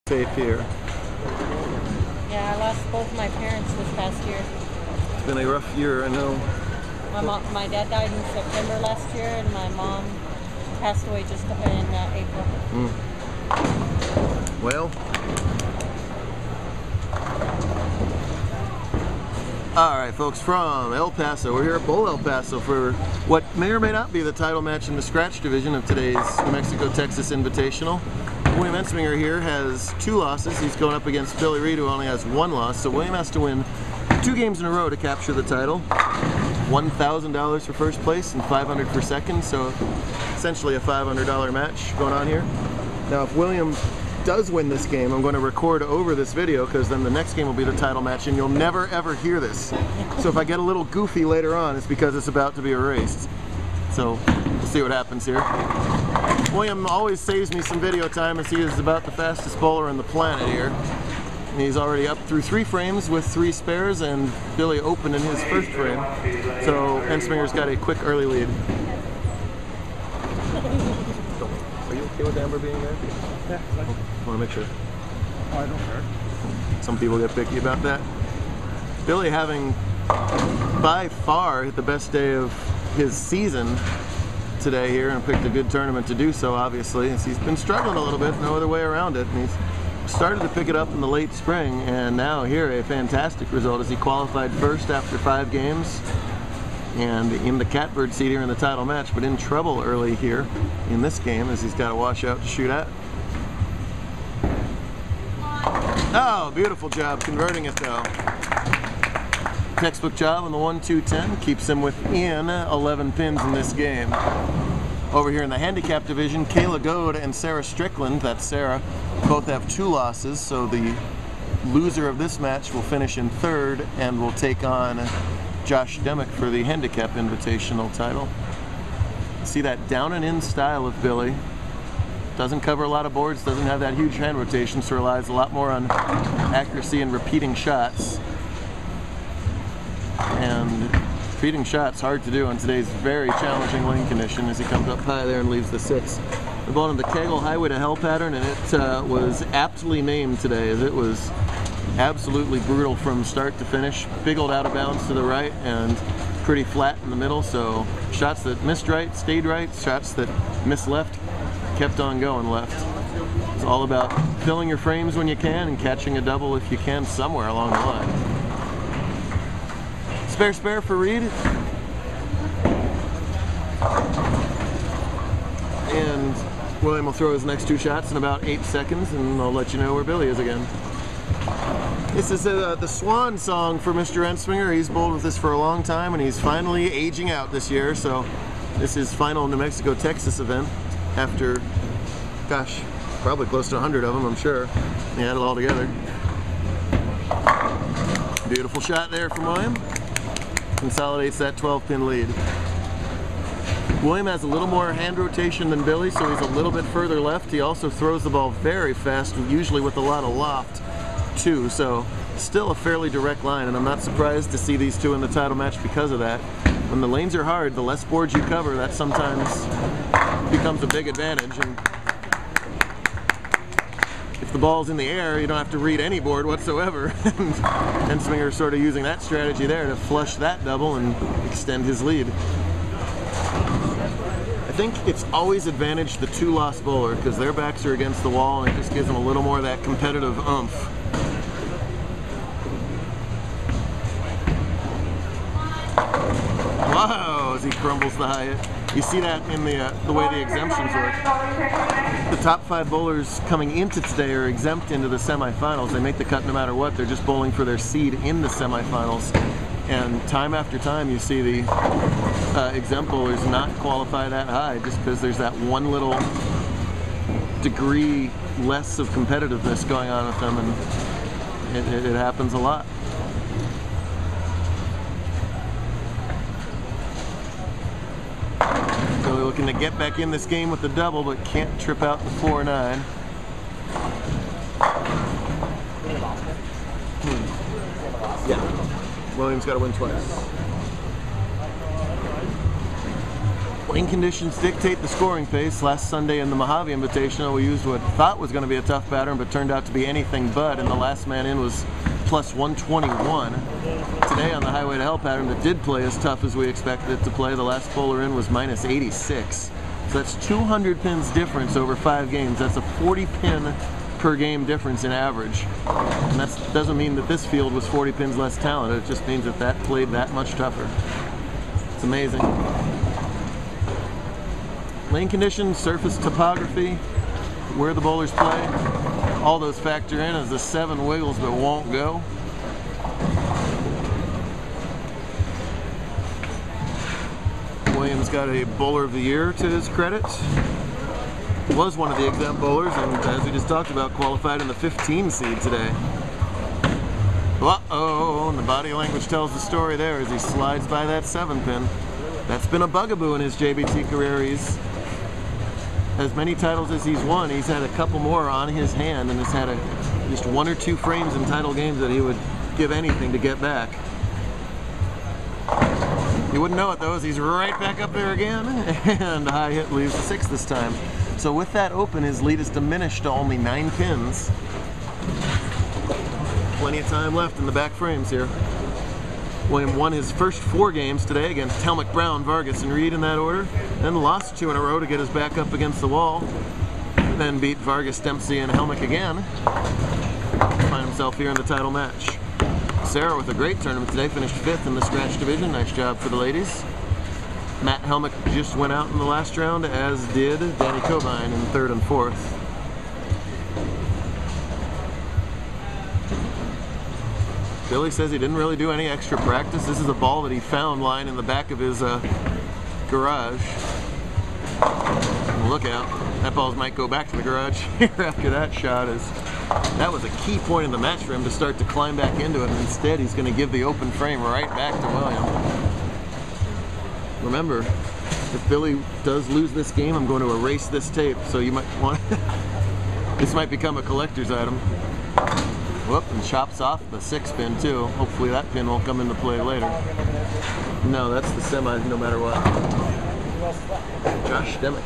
Safe here. Yeah, I lost both my parents this past year. It's been a rough year, I know. My dad died in September last year, and my mom passed away just in April. Well, all right, folks, from El Paso, we're here at Bowl El Paso for what may or may not be the title match in the scratch division of today's New Mexico-Texas Invitational. William Entsminger here has 2 losses. He's going up against Billy Reed, who only has 1 loss. So William has to win 2 games in a row to capture the title. $1,000 for first place and $500 for second. So essentially a $500 match going on here. Now, if William does win this game, I'm going to record over this video because then the next game will be the title match and you'll never ever hear this. So if I get a little goofy later on, it's because it's about to be erased. So we'll see what happens here. William always saves me some video time as he is about the fastest bowler on the planet here. And he's already up through 3 frames with 3 spares, and Billy opened in his first frame. So Entsminger's got a quick early lead. Are you okay with Amber being there? Yeah. I want to make sure. Oh, I don't care. Some people get picky about that. Billy having by far hit the best day of his season today here and picked a good tournament to do so, obviously. He's been struggling a little bit, no other way around it. And he's started to pick it up in the late spring, and now here a fantastic result as he qualified first after 5 games and in the catbird seat here in the title match, but in trouble early here in this game as he's got a washout to shoot at. Oh, beautiful job converting it though. Textbook job on the 1-2-10 keeps him within 11 pins in this game. Over here in the handicap division, Kayla Goad and Sarah Strickland, that's Sarah, both have 2 losses, so the loser of this match will finish in 3rd and will take on Josh Demick for the handicap invitational title. See that down and in style of Billy. Doesn't cover a lot of boards, doesn't have that huge hand rotation, so relies a lot more on accuracy and repeating shots. And repeating shots hard to do on today's very challenging lane condition as he comes up high there and leaves the 6. The ball in the Kegel Highway to Hell pattern, and it was aptly named today as it was absolutely brutal from start to finish. Big old out of bounds to the right and pretty flat in the middle, so shots that missed right stayed right, shots that missed left kept on going left. It's all about filling your frames when you can and catching a double if you can somewhere along the line. Spare for Reed. And William will throw his next 2 shots in about 8 seconds, and I'll let you know where Billy is again. This is the swan song for Mr. Entsminger. He's bowled with this for a long time, and he's finally aging out this year, so this is final New Mexico-Texas event after, gosh, probably close to 100 of them, I'm sure. He had it all together. Beautiful shot there from William. Consolidates that 12-pin lead. William has a little more hand rotation than Billy, so he's a little bit further left. He also throws the ball very fast, usually with a lot of loft too, so still a fairly direct line, and I'm not surprised to see these 2 in the title match because of that. When the lanes are hard, the less boards you cover, that sometimes becomes a big advantage. And if the ball's in the air, you don't have to read any board whatsoever. And Entsminger's sort of using that strategy there to flush that double and extend his lead. I think it's always advantaged the 2-loss bowler because their backs are against the wall and it just gives them a little more of that competitive oomph. Wow, as he crumbles the high hit. You see that in the way the exemptions work. The top 5 bowlers coming into today are exempt into the semifinals. They make the cut no matter what. They're just bowling for their seed in the semifinals. And time after time you see the exempt bowlers not qualify that high just because there's that one little degree less of competitiveness going on with them, and it happens a lot. Billy looking to get back in this game with the double, but can't trip out the 4-9. Yeah. Williams got to win twice. Lane conditions dictate the scoring pace. Last Sunday in the Mojave Invitational, we used what thought was going to be a tough pattern, but turned out to be anything but, and the last man in was plus 121. Today on the Highway to Hell pattern that did play as tough as we expected it to play, the last bowler in was minus 86. So that's 200 pins difference over 5 games. That's a 40 pin per game difference in average. And that doesn't mean that this field was 40 pins less talented. It just means that that played that much tougher. It's amazing. Lane conditions, surface topography, where the bowlers play, all those factor in as the 7 wiggles but won't go. Williams got a bowler of the year to his credit. Was one of the exempt bowlers, and as we just talked about, qualified in the 15 seed today. Uh-oh, and the body language tells the story there as he slides by that 7 pin. That's been a bugaboo in his JBT career. He's as many titles as he's won. He's had a couple more on his hand and has had just 1 or 2 frames in title games that he would give anything to get back. You wouldn't know it though, as he's right back up there again, and a high hit leaves the 6 this time. So with that open, his lead is diminished to only 9 pins. Plenty of time left in the back frames here. William won his first 4 games today against Helmick, Brown, Vargas, and Reed in that order, then lost 2 in a row to get his back up against the wall, then beat Vargas, Dempsey, and Helmick again. Find himself here in the title match. Sarah with a great tournament today, finished 5th in the scratch division. Nice job for the ladies. Matt Helmick just went out in the last round, as did Danny Cobine in 3rd and 4th. Billy says he didn't really do any extra practice. This is a ball that he found lying in the back of his garage. Look out. That ball might go back to the garage here after that shot. That was a key point in the match for him to start to climb back into it, and instead he's going to give the open frame right back to William. Remember, if Billy does lose this game, I'm going to erase this tape, so you might want this might become a collector's item. Whoop, and chops off the 6 pin too. Hopefully that pin won't come into play later. No, that's the semi no matter what. Josh Demick.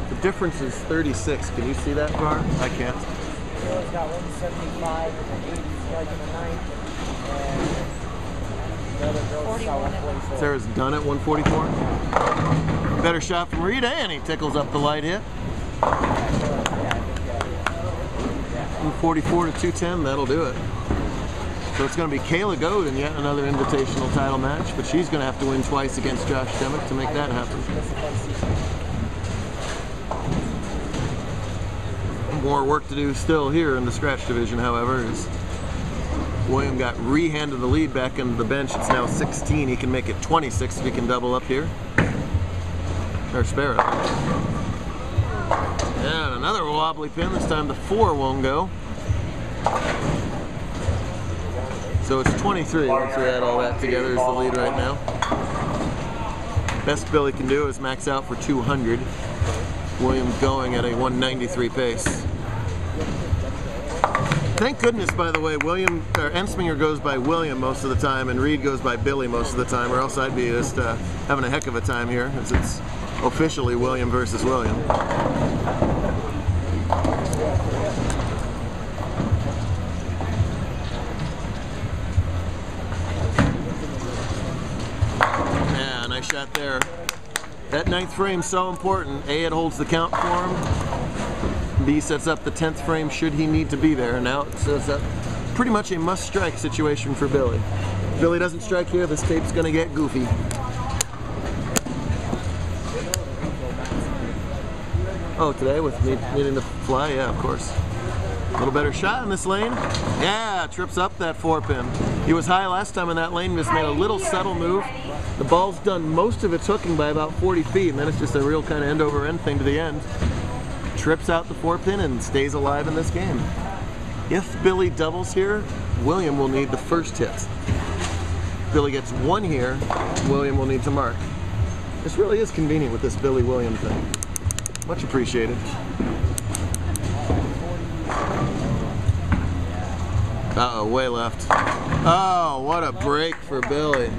The difference is 36. Can you see that far? I can't. He's got 175 and 80 strike in the 9th. And the other girl's got 144. Sarah's done at 144. Better shot from Reed, and he tickles up the light hit. 144 to 210, that'll do it. So it's going to be Kayla Goad in yet another invitational title match, but she's going to have to win twice against Josh Demick to make that happen. More work to do still here in the scratch division, however, as William got re-handed the lead back into the bench. It's now 16. He can make it 26 if he can double up here. Or spare it. And another wobbly pin. This time the 4 won't go. So it's 23 once we add all that together is the lead right now. Best Billy can do is max out for 200. William's going at a 193 pace. Thank goodness, by the way, Entsminger goes by William most of the time and Reed goes by Billy most of the time, or else I'd be just having a heck of a time here, as it's officially William versus William. Yeah, nice shot there. That 9th frame's so important. A, it holds the count for him. B, sets up the 10th frame should he need to be there. Now it sets up pretty much a must-strike situation for Billy. If Billy doesn't strike here, this tape's going to get goofy. Oh, today with me needing to fly? Yeah, of course. A little better shot in this lane. Yeah, trips up that 4 pin. He was high last time in that lane, just made a little subtle move. The ball's done most of its hooking by about 40 feet, and then it's just a real kind of end-over-end thing to the end. Trips out the 4 pin and stays alive in this game. If Billy doubles here, William will need the first hit. If Billy gets 1 here, William will need to mark. This really is convenient with this Billy-William thing. Much appreciated. Uh-oh, way left. Oh, what a break for Billy.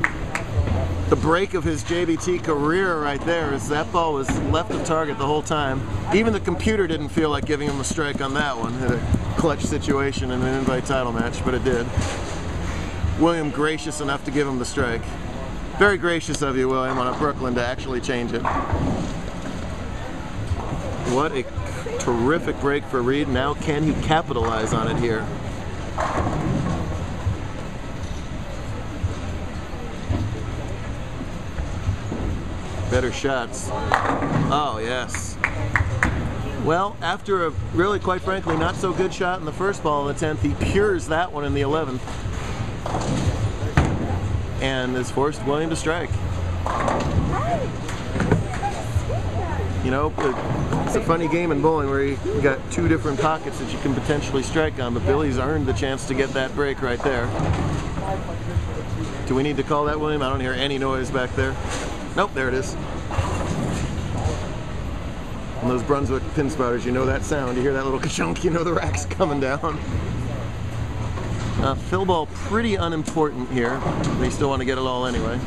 the break of his JBT career right there, is that ball was left of target the whole time. Even the computer didn't feel like giving him a strike on that one. Had a clutch situation in an invite title match, but it did. William gracious enough to give him the strike. Very gracious of you, William, on a Brooklyn to actually change it. What a terrific break for Reed. Now can he capitalize on it here? Better shots. Oh, yes. Well, after a really, quite frankly, not so good shot in the first ball in the 10th, he pures that one in the 11th. And has forced William to strike. You know, it's a funny game in bowling where you got two different pockets that you can potentially strike on, but Billy's earned the chance to get that break right there. Do we need to call that, William? I don't hear any noise back there. Nope, there it is. And those Brunswick pin spouters, you know that sound. You hear that little ka-chunk, you know the rack's coming down. Fill ball pretty unimportant here. They still want to get it all anyway.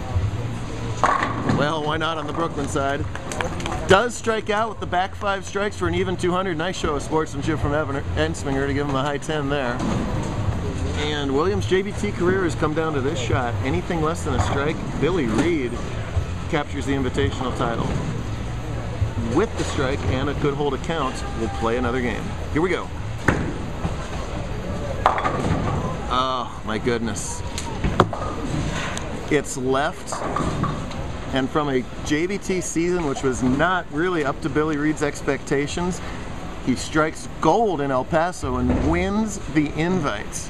Well, why not on the Brooklyn side? Does strike out with the back 5 strikes for an even 200. Nice show of sportsmanship from Entsminger to give him a high 10 there. And Williams' JBT career has come down to this shot. Anything less than a strike, Billy Reed captures the Invitational title. With the strike and a good hold of count, we'll play another game. Here we go. Oh my goodness. It's left, and from a JBT season which was not really up to Billy Reed's expectations, he strikes gold in El Paso and wins the invite.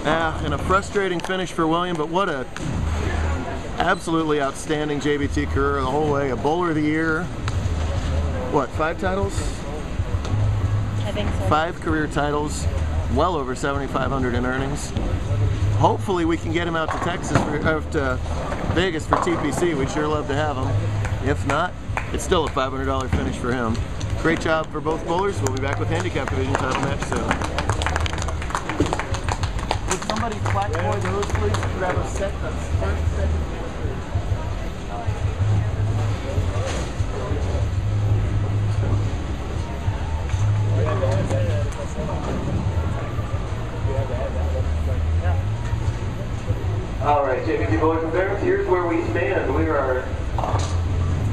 And a frustrating finish for William, but what a absolutely outstanding JBT career the whole way. A bowler of the year. What, 5 titles? I think so. 5 career titles, well over 7,500 in earnings. Hopefully we can get him out to Texas, to Vegas for TPC. We'd sure love to have him. If not, it's still a $500 finish for him. Great job for both bowlers. We'll be back with handicap division title match soon. Would somebody flat boy those, please? Grab a set that's first, second. All right, JBT boys and parents, here's where we stand. We are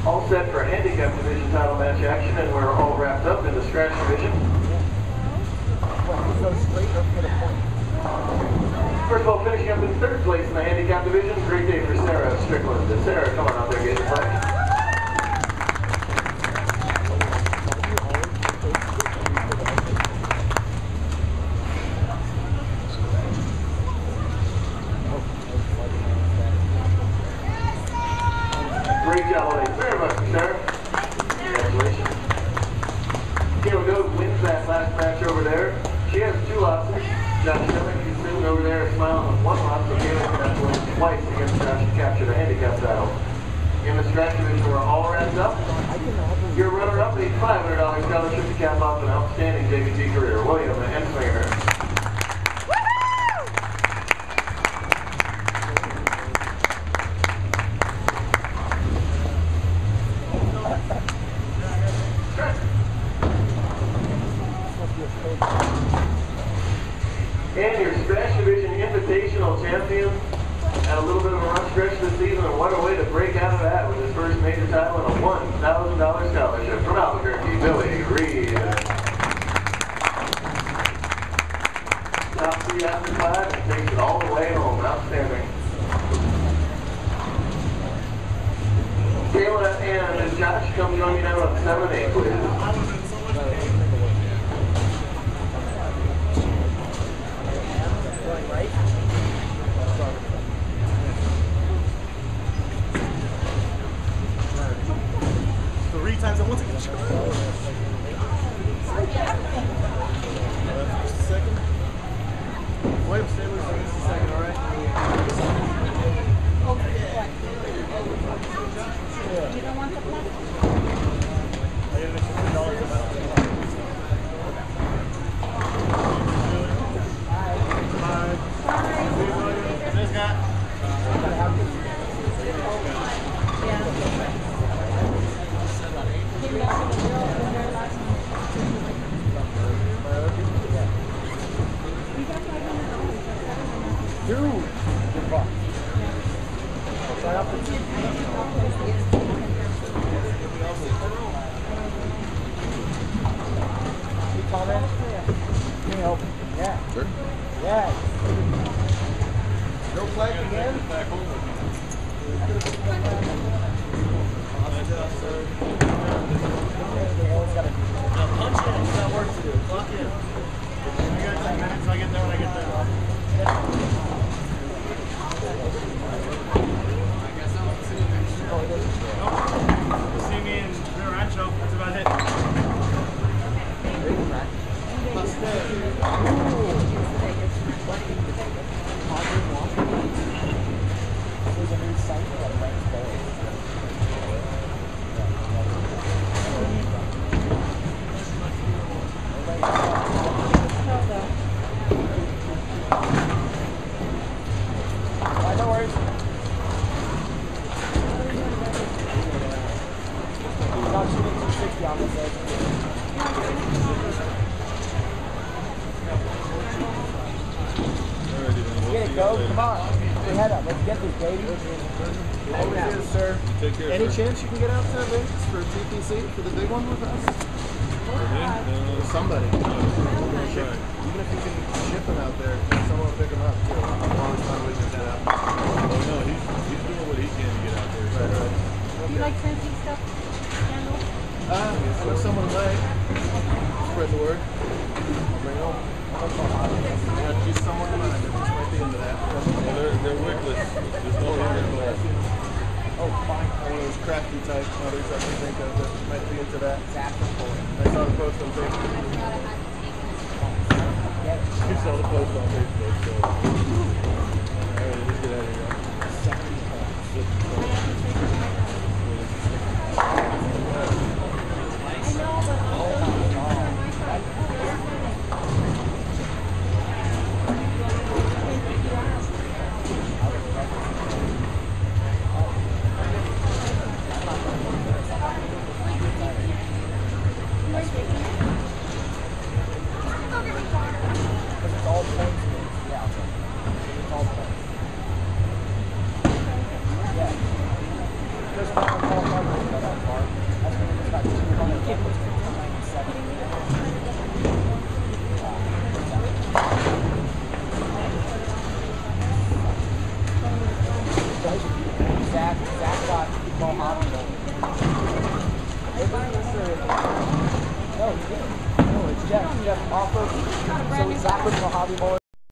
all set for handicap division title match action, and we're all wrapped up in the scratch division. First of all, finishing up in 3rd place in the handicap division, great day for Sarah Strickland. Sarah, come on out there, get your flag. Great job, ladies. Very much, Sarah. Congratulations. Kayla Goat wins that last match over there. She has 2 losses. Josh Shemmick is sitting over there smiling with 1 loss, so Kayla can have to win twice against Josh to capture the handicap title. In the scratch division, we're all wrapped up. Your runner-up, a $500 scholarship to cap off an outstanding JBT career. William Entsminger. And your scratch division invitational champion had a little bit of a rough stretch this season, and what a way to break out of that with his first major title and a $1,000 scholarship from Albuquerque, Billy Reed. Top 3 after 5 and takes it all the way home. Outstanding. Kayla and Josh, come join me now on 7-8, please. Right? 3 times at once. Just a second. Wait, stay with me just a second, all right? You don't want the plastic? I got an extra $2 amount. Bye. Bye. Dude, you're fucked. Right off the tee. You comment? Can you help? Yeah. Sure. Yes. No flag again? Punch in. You got work to do. Clock in. I got 10 minutes. I'll get there when I get there. See me in Rio Rancho. That's about it. There's a new site that ranks bowls. No worries. Not shooting 260 on this edge. Get it, go. Come on. Put your head up. Let's get this, baby. Always is, sir. Take care. Any chance you can get out to Vegas for TPC for the big one with us? Or somebody. Even if you can ship them out there, someone will pick them up too. I'm always trying to leave that out. Oh no, he's doing what he can to get out there. Right. Do you like fancy stuff, Daniel? I know someone might. Spread the word. I'll bring it home. Yeah, just someone in mind that just might be into that. Well, they're wickless. There's no other. Oh, fine. One of those crafty type mothers I can think of that might be into that. I saw the post on Facebook. You saw the post on Facebook. So. Alright, let's get out of here. Jeff offered, so Zach was in the hobby boy.